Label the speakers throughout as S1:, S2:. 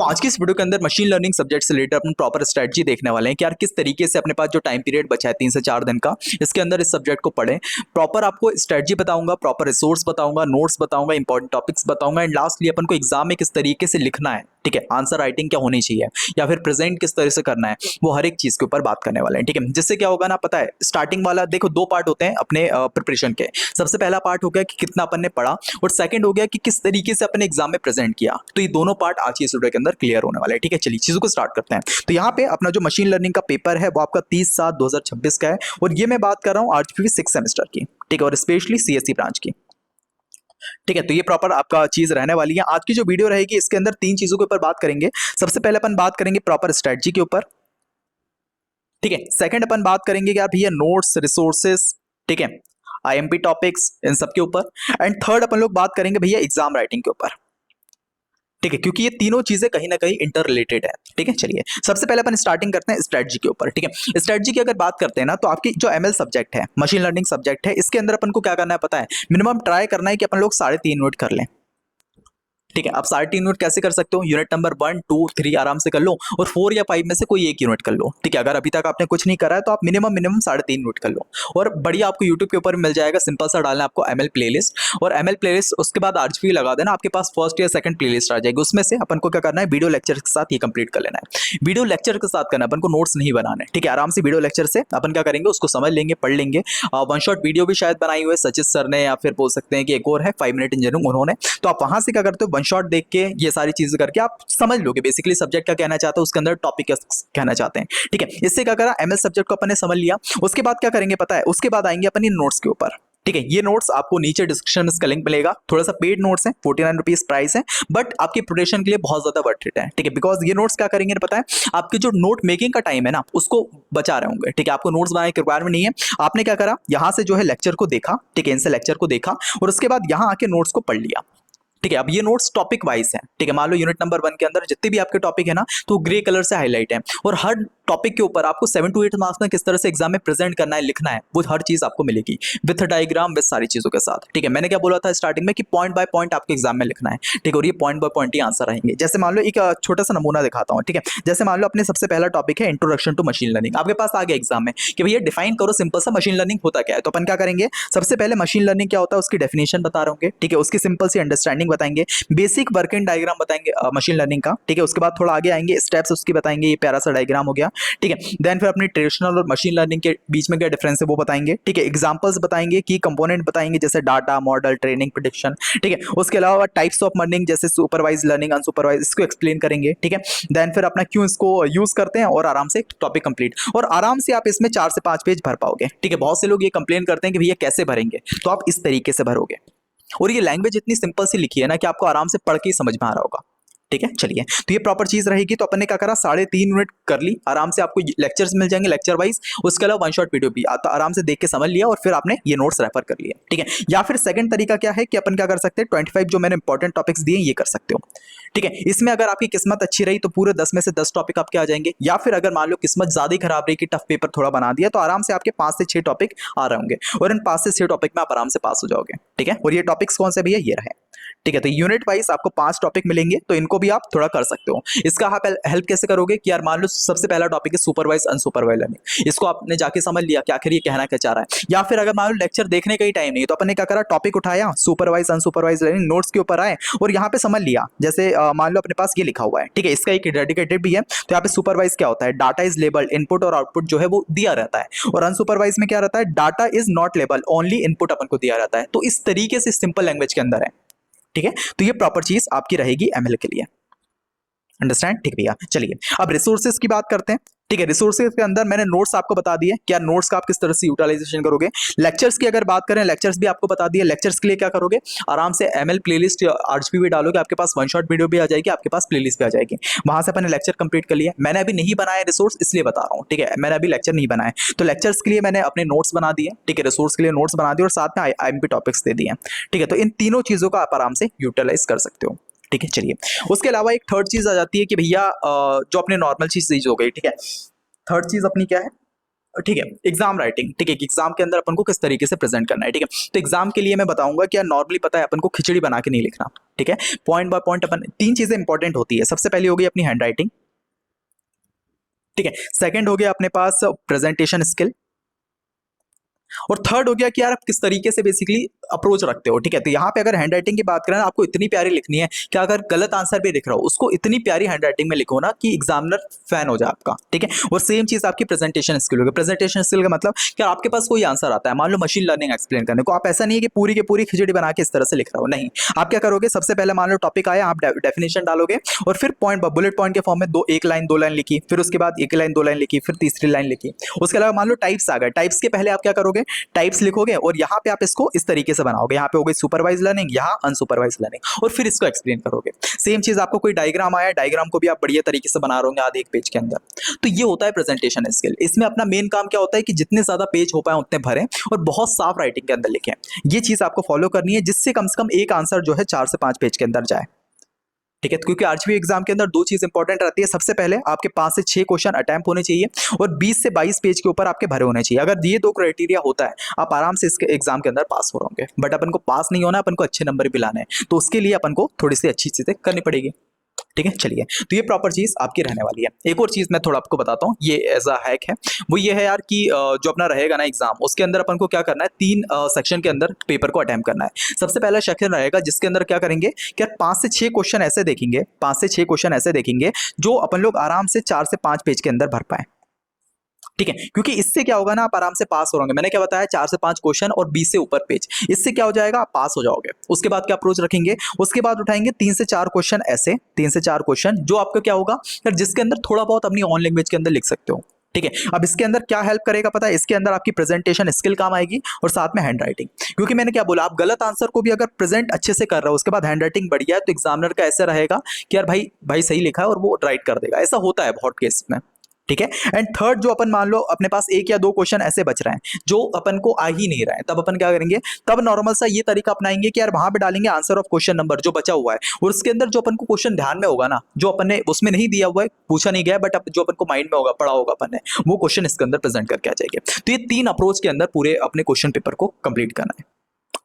S1: आज की इस वीडियो के अंदर मशीन लर्निंग सब्जेक्ट से रिलेटेड अपन प्रॉपर स्ट्रेटजी देखने वाले हैं कि यार किस तरीके से अपने पास जो टाइम पीरियड बचा है 3 से 4 दिन का, इसके अंदर इस सब्जेक्ट को पढ़ें। प्रॉपर आपको स्ट्रेटजी बताऊंगा, प्रॉपर रिसोर्स बताऊंगा, नोट्स बताऊंगा, इंपॉर्टेंट टॉपिक्स बताऊंगा एंड लास्टली अपन को एग्जाम में किस तरीके से लिखना है, ठीक है, आंसर राइटिंग क्या होनी चाहिए या फिर प्रेजेंट किस तरह से करना है, वो हर एक चीज के ऊपर बात करने वाले हैं, ठीक है। जिससे क्या होगा ना, पता है स्टार्टिंग वाला देखो 2 पार्ट होते हैं अपने प्रिपरेशन के। सबसे पहला पार्ट हो गया कि कितना अपन ने पढ़ा और सेकंड हो गया कि किस तरीके से अपने एग्जाम में प्रेजेंट किया। तो ये दोनों पार्ट आज की इस वीडियो के अंदर क्लियर होने वाले हैं, ठीक है। चलिए चीजों को स्टार्ट करते हैं। तो यहाँ पे अपना जो मशीन लर्निंग का पेपर है वो आपका 30/7/2026 का है और ये मैं बात कर रहा हूँ आरजीपीवी 6 सेमेस्टर की, ठीक है, और स्पेशली सीएससी ब्रांच की, ठीक है। तो ये प्रॉपर आपका चीज रहने वाली है। आज की जो वीडियो रहेगी इसके अंदर 3 चीजों के ऊपर बात करेंगे। सबसे पहले अपन बात करेंगे प्रॉपर स्ट्रेटजी के ऊपर, ठीक है। सेकंड अपन बात करेंगे यार भैया नोट्स, रिसोर्सेस, ठीक है, आईएमपी टॉपिक्स, इन सब के ऊपर। एंड थर्ड अपन लोग बात करेंगे भैया एग्जाम राइटिंग के ऊपर, ठीक है, क्योंकि ये तीनों चीजें कहीं ना कहीं इंटर रिलेटेड है, ठीक है। चलिए सबसे पहले अपन स्टार्टिंग करते हैं स्ट्रेटजी के ऊपर, ठीक है। स्ट्रेटजी की अगर बात करते हैं ना, तो आपकी जो एमएल सब्जेक्ट है, मशीन लर्निंग सब्जेक्ट है, इसके अंदर अपन को क्या करना है पता है, मिनिमम ट्राई करना है कि अपन लोग 3.5 यूनिट कर लें, ठीक है। अब 3.5 यूनिट कैसे कर सकते हो, यूनिट नंबर 1, 2, 3 आराम से कर लो और 4 या 5 में से कोई एक यूनिट कर लो, ठीक है। अगर अभी तक आपने कुछ नहीं करा है तो आप मिनिमम 3.5 यूनिट कर लो और बढ़िया आपको यूट्यूब के ऊपर मिल जाएगा। सिंपल सा डालना है आपको एमएल प्लेलिस्ट और एमएल प्लेलिस्ट, उसके बाद आरजीपी लगा देना, आपके पास फर्स्ट या सेकंड प्लेलिस्ट आ जाएगी। उसमें से अपन को क्या करना है, वीडियो लेक्चर के साथ ये कंप्लीट कर लेना है। वीडियो लेक्चर के साथ करना है, अपन को नोट्स नहीं बनाने, ठीक है। आराम से वीडियो लेक्चर से अपन क्या करेंगे, उसको समझ लेंगे, पढ़ लेंगे। वन शॉट वीडियो भी शायद बनाई हुई है सचित सर ने, या फिर बोल सकते हैं कि एक और है 5 मिनट इंजीनियरिंग, उन्होंने। तो आप वहां से क्या करते हो, वन शॉट देख के ये सारी चीजें करके आप समझ लोगे बेसिकली सब्जेक्ट क्या कहना चाहता है, उसके अंदर टॉपिक क्या कहना चाहते हैं, ठीक है। इससे क्या करा, एमएल सब्जेक्ट को अपन ने समझ लिया। उसके बाद क्या करेंगे पता है, उसके बाद आएंगे अपन ये नोट्स के ऊपर, ठीक है। ये नोट्स आपको नीचे डिस्क्रिप्शन में इसका लिंक मिलेगा। थोड़ा सा पेड नोट्स है, 49 रुपीज प्राइस है, बट आपकी प्रिपरेशन के लिए बहुत ज्यादा वर्थ इट है, ठीक है। बिकॉज ये नोट्स क्या करेंगे पता है, आपके जो नोट मेकिंग का टाइम है ना, उसको बचा रहे होंगे, ठीक है। आपको नोट्स बनाने की रिक्वायरमेंट नहीं है। आपने क्या करा, यहाँ से जो है लेक्चर को देखा, ठीक है, इनसे लेक्चर को देखा और उसके बाद यहाँ आके नोट्स को पढ़ लिया, ठीक है। अब ये नोट्स टॉपिक वाइज है, ठीक है। मान लो यूनिट नंबर 1 के अंदर जितने भी आपके टॉपिक है ना, तो ग्रे कलर से हाईलाइट है और हर टॉपिक के ऊपर आपको 7 to 8 मार्क्स में किस तरह से एग्जाम में प्रेजेंट करना है, लिखना है, वो हर चीज आपको मिलेगी विथ डायग्राम, विथ सारी चीजों के साथ, ठीक है। मैंने क्या बोला था स्टार्टिंग में कि पॉइंट बाय पॉइंट आपके एग्जाम में लिखना है, ठीक है, और ये point by point he answer रहेंगे। जैसे मान लो एक छोटा सा नमूना दिखाता हूँ, ठीक है। जैसे मान लो अपने सबसे पहला टॉपिक है इंट्रोडक्शन टू मशीन लर्निंग, आपके पास आ गया एग्जाम में कि भैया डिफाइन करो सिंपल सा मशीन लर्निंग होता क्या है। तो अपन क्या करेंगे, सबसे पहले मशीन लर्निंग क्या होता है उसकी डेफिनेशन बता रहे होंगे, ठीक है, उसकी सिंपल सी अंडरस्टैंडिंग बताएंगे, बेसिक वर्किंग डायग्राम बताएंगे मशीन लर्निंग का, ठीक है। उसके बाद थोड़ा आगे आएंगे, स्टेप्स उसकी बताएंगे, ये प्यारा सा डायग्राम हो गया, ठीक है। देन फिर अपनी ट्रेडिशनल और मशीन लर्निंग के बीच में क्या डिफरेंस है वो बताएंगे, ठीक है। एग्जांपल्स बताएंगे, की कंपोनेंट बताएंगे जैसे डाटा, मॉडल, ट्रेनिंग, प्रेडिक्शन, ठीक है। उसके अलावा टाइप्स ऑफ लर्निंग जैसे सुपरवाइज लर्निंग, अनसुपरवाइज, इसको एक्सप्लेन करेंगे, ठीक है। देन फिर अपना क्यों इसको यूज करते हैं और आराम से टॉपिक कंप्लीट, और आराम से आप इसमें 4 से 5 पेज भर पाओगे, ठीक है। बहुत से लोग ये कंप्लेन करते हैं कि भैया कैसे भरेंगे, तो आप इस तरीके से भरोगे और ये लैंग्वेज इतनी सिंपल सी लिखी है ना कि आपको आराम से पढ़ के ही समझ में आ रहा होगा, ठीक है। चलिए तो ये प्रॉपर चीज रहेगी। तो अपन ने क्या करा, 3.5 यूनिट कर ली, आराम से आपको लेक्चर्स मिल जाएंगे लेक्चर वाइज, उसके अलावा वन शॉट वीडियो भी तो आराम से देख के समझ लिया और फिर आपने ये नोट्स रेफर कर लिया, ठीक है। या फिर सेकंड तरीका क्या है कि अपन क्या कर सकते हैं, 25 जो मैंने इंपॉर्टेंट टॉपिक्स दिए ये कर सकते हो, ठीक है। इसमें अगर आपकी किस्मत अच्छी रही तो पूरे 10 में से 10 टॉपिक आपके आ जाएंगे, या फिर अगर मान लो किस्मत ज्यादा ही खराब रही कि टफ पेपर थोड़ा बना दिया, तो आराम से आपके 5 से 6 टॉपिक आ रहे होंगे और इन 5 से 6 टॉपिक में आप आराम से पास हो जाओगे, ठीक है। और ये टॉपिक्स कौन से भैया, ये रहे, ठीक है। तो यूनिट वाइज आपको 5 टॉपिक मिलेंगे, तो इनको भी आप थोड़ा कर सकते हो। इसका आप हेल्प कैसे करोगे कि यार मान लो सबसे पहला टॉपिक है सुपरवाइज अनसुपरवाइज लर्निंग, इसको आपने जाके समझ लिया कि आखिर ये कहना क्या चाह रहा है। या फिर अगर मान लो लेक्चर देखने का ही टाइम नहीं, तो अपन ने क्या करा, टॉपिक उठाया सुपरवाइज अनसुपरवाइज लर्निंग, नोट्स के ऊपर आए और यहाँ पे समझ लिया। जैसे मान लो अपने पास ये लिखा हुआ है, ठीक है, इसका एक डेडिकेटेड भी है। तो यहाँ पे सुपरवाइज क्या होता है, डाटा इज लेबल्ड, इनपुट और आउटपुट जो है वो दिया रहता है, और अनसुपरवाइज में क्या रहता है, data is not label, only input अपन को दिया रहता है। तो इस तरीके से सिंपल लैंग्वेज के अंदर है, ठीक है। तो ये प्रॉपर चीज आपकी रहेगी एमएल के लिए, अंडरस्टैंड, ठीक भैया। चलिए अब रिसोर्सेज की बात करते हैं, ठीक है। रिसोर्सेज के अंदर मैंने नोट्स आपको बता दिए, क्या नोट्स का आप किस तरह से यूटिलाइजेशन करोगे। लेक्चर्स की अगर बात करें, लेक्चर्स भी आपको बता दिए। लेक्चर्स के लिए क्या करोगे, आराम से एमएल प्लेलिस्ट आरजीपी भी डालोगे, आपके पास वन शॉट वीडियो भी आ जाएगी, आपके पास प्लेलिस्ट भी आ जाएगी, वहां से अपने लेक्चर कंप्लीट कर लिया। मैंने अभी नहीं बनाया रिसोर्स, इसलिए बता रहा हूँ, ठीक है। मैंने अभी लेक्चर नहीं बनाए, तो लेक्चर्स के लिए मैंने अपने नोट्स बना दिए, ठीक है। रिसोर्स के लिए नोट्स बना दिए और साथ में आईएमपी टॉपिक्स दे दिए, ठीक है। तो इन तीनों चीजों का आप आराम से यूटिलाइज कर सकते हो, ठीक है। चलिए उसके अलावा एक थर्ड चीज आ जाती है कि भैया जो अपने नॉर्मल चीज हो गई, ठीक है। थर्ड चीज अपनी क्या है, ठीक है, एग्जाम राइटिंग, ठीक है, एग्जाम के अंदर अपन को किस तरीके से प्रेजेंट करना है, ठीक है। तो एग्जाम के लिए मैं बताऊंगा कि यार नॉर्मली पता है अपन को खिचड़ी बना के नहीं लिखना, ठीक है। पॉइंट बाय पॉइंट अपन, तीन चीजें इंपॉर्टेंट होती है। सबसे पहले होगी अपनी हैंड राइटिंग, ठीक है। सेकंड हो गया अपने पास प्रेजेंटेशन स्किल, और थर्ड हो गया कि यार आप किस तरीके से बेसिकली अप्रोच रखते हो, ठीक है। तो यहाँ पे अगर हैंड राइटिंग की बात करें ना, आपको इतनी प्यारी लिखनी है कि अगर गलत आंसर भी लिख रहा हो उसको इतनी प्यारी हैंड राइटिंग में लिखो ना कि एग्जामिनर फैन हो जाए आपका, ठीक है। और सेम चीज आपकी प्रेजेंटेशन स्किल होगी। प्रेजेंटेशन स्किल का मतलब कि आपके पास कोई आंसर आता है, मान लो मशीन लर्निंग एक्सप्लेन करने को, आप ऐसा नहीं है कि पूरी की पूरी खिचड़ी बना के इस तरह से लिख रहा हो, नहीं। आप क्या करोगे, सबसे पहले मान लो टॉपिक आया, आप डेफिनेशन डालोगे और फिर पॉइंट बुलेट पॉइंट के फॉर्म में एक लाइन दो लाइन लिखी, फिर उसके बाद एक लाइन दो लाइन लिखी, फिर तीसरी लाइन लिखी। उसके अलावा मान लो टाइप्स आ गए, टाइप्स के पहले आप क्या करोगे, टाइप्स लिखोगे और यहाँ पे आप इसको इस तरीके से बनाओगे, यहाँ पे हो गई सुपरवाइज लर्निंग, यहाँ अनसुपरवाइज लर्निंग, और फिर इसको एक्सप्लेन करोगे। सेम चीज आपको कोई डायग्राम आया, डायग्राम को भी आप बढ़िया तरीके से बना रहे होंगे आधे एक पेज के अंदर। तो ये होता है प्रेजेंटेशन स्किल। इसमें अपना मेन काम क्या होता है कि जितने ज्यादा पेज हो पाए उतने भरें और बहुत साफ राइटिंग के अंदर लिखें। ये चीज आपको फॉलो करनी है, जिससे कम से कम एक आंसर जो है 4 से 5 पेज के अंदर जाए, ठीक है। क्योंकि आरजीबी एग्जाम के अंदर दो चीज इंपॉर्टेंट रहती है। सबसे पहले आपके 5 से 6 क्वेश्चन अटेम्प्ट होने चाहिए और 20 से 22 पेज के ऊपर आपके भरे होने चाहिए। अगर ये दो क्राइटेरिया होता है, आप आराम से इसके एग्जाम के अंदर पास हो रहोगे। बट अपन को पास नहीं होना, अपन को अच्छे नंबर भी लाने हैं, तो उसके लिए अपन को थोड़ी सी अच्छी चीजें करनी पड़ेगी, ठीक है। चलिए, तो ये प्रॉपर चीज आपकी रहने वाली है। एक और चीज मैं थोड़ा आपको बताता हूँ, ये एज अ हैक है, वो ये है यार कि जो अपना रहेगा ना एग्जाम, उसके अंदर अपन को क्या करना है, 3 सेक्शन के अंदर पेपर को अटेम्प्ट करना है। सबसे पहला सेक्शन रहेगा जिसके अंदर क्या करेंगे कि 5 से 6 क्वेश्चन ऐसे देखेंगे, 5 से 6 क्वेश्चन ऐसे देखेंगे जो अपन लोग आराम से 4 से 5 पेज के अंदर भर पाए, ठीक है। क्योंकि इससे क्या होगा ना, आप आराम से पास हो जाओगे। मैंने क्या बताया, 4 से 5 क्वेश्चन और 20 से ऊपर पेज, इससे क्या हो जाएगा, आप पास हो जाओगे। उसके बाद क्या अप्रोच रखेंगे, उसके बाद उठाएंगे 3 से 4 क्वेश्चन ऐसे, 3 से 4 क्वेश्चन जो आपका क्या होगा यार, जिसके अंदर थोड़ा बहुत अपनी ऑन लैंग्वेज के अंदर लिख सकते हो, ठीक है। अब इसके अंदर क्या हेल्प करेगा पता है, इसके अंदर आपकी प्रेजेंटेशन स्किल काम आएगी और साथ में हैंड राइटिंग। क्योंकि मैंने क्या बोला, आप गलत आंसर को भी अगर प्रेजेंट अच्छे से कर रहे हो, उसके बाद हैंड राइटिंग बढ़िया है, तो एग्जामिनर का ऐसा रहेगा कि यार भाई भाई सही लिखा है, और वो राइट कर देगा। ऐसा होता है बहुत केस में, ठीक है। एंड थर्ड, जो अपन मान लो अपने पास 1 या 2 क्वेश्चन ऐसे बच रहे हैं जो अपन को आ ही नहीं रहे हैं, तब अपन क्या करेंगे, तब नॉर्मल सा ये तरीका अपनाएंगे कि यार वहां पे डालेंगे आंसर ऑफ क्वेश्चन नंबर जो बचा हुआ है, और उसके अंदर जो अपन को क्वेश्चन ध्यान में होगा ना, जो अपन ने उसमें नहीं दिया हुआ है, पूछा नहीं गया, बट जो अपन को माइंड में होगा, पढ़ा होगा अपन ने, वो क्वेश्चन इसके अंदर प्रेजेंट करके आ जाएंगे। तो ये 3 अप्रोच के अंदर पूरे अपने क्वेश्चन पेपर को कंप्लीट करना है,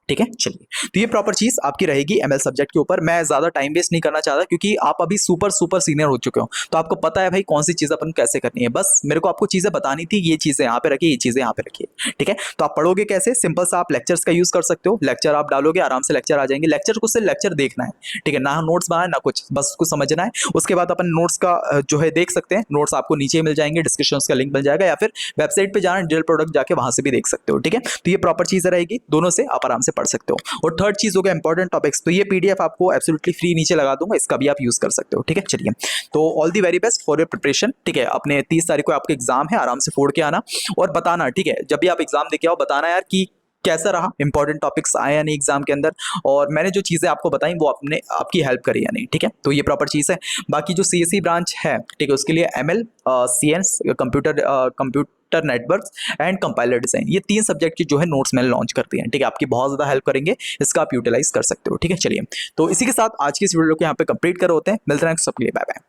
S1: ठीक है। चलिए, तो ये प्रॉपर चीज आपकी रहेगी एमएल सब्जेक्ट के ऊपर। मैं ज्यादा टाइम वेस्ट नहीं करना चाहता, क्योंकि आप अभी सुपर सुपर सीनियर हो चुके हो, तो आपको पता है भाई कौन सी चीज अपन कैसे करनी है। बस मेरे को आपको चीजें बतानी थी, ये चीजें यहाँ पे रखिए, ये चीजें यहाँ पे रखिए, ठीक है। तो आप पढ़ोगे कैसे, सिंपल सा आप लेक्चर्स का यूज कर सकते हो। लेक्चर आप डालोगे, आराम से लेक्चर आ जाएंगे। लेक्चर को सिर्फ लेक्चर देखना है, ठीक है, ना नोट्स बनाए ना कुछ, बस उसको समझना है। उसके बाद अपन नोट्स का जो है देख सकते हैं, नोट्स आपको नीचे मिल जाएंगे, डिस्क्रिप्शन का लिंक मिल जाएगा, या फिर वेबसाइट पे जाना, डिटेल प्रोडक्ट जाके वहां से भी देख सकते हो, ठीक है। तो ये प्रॉपर चीजें रहेगी, दोनों से आप आराम से पढ़ सकते हो। और थर्ड चीज हो गया इंपॉर्टेंट टॉपिक्स, तो ये पीडीएफ आपको एब्सोल्युटली फ्री नीचे लगा दूंगा, इसका भी आप यूज कर सकते हो, ठीक है। चलिए, तो all the very best for your preparation, ठीक है। अपने 30 तारीख को आपका एग्जाम है, आराम से फोड़ के आना और बताना, ठीक है। जब भी आप एग्जाम देके आओ, बताना यार कि कैसा रहा, इंपॉर्टेंट टॉपिक्स आए या नहीं एग्जाम के अंदर, और मैंने जो चीजें आपको बताई वो आपने आपकी हेल्प करी या नहीं, ठीक है। तो ये प्रॉपर चीज है। बाकी जो सीएससी ब्रांच है, ठीक है, उसके लिए ML, CS, computer networks and compiler design, ये 3 सब्जेक्ट की जो है नोट्स मैंने लॉन्च करती हैं, ठीक है। आपकी बहुत ज्यादा हेल्प करेंगे, इसका आप यूटिलाइज कर सकते हो, ठीक है। चलिए, तो इसी के साथ आज की इस वीडियो को यहाँ पे कंप्लीट कर होते हैं, मिलते हैं सबके लिए, बाय बाय।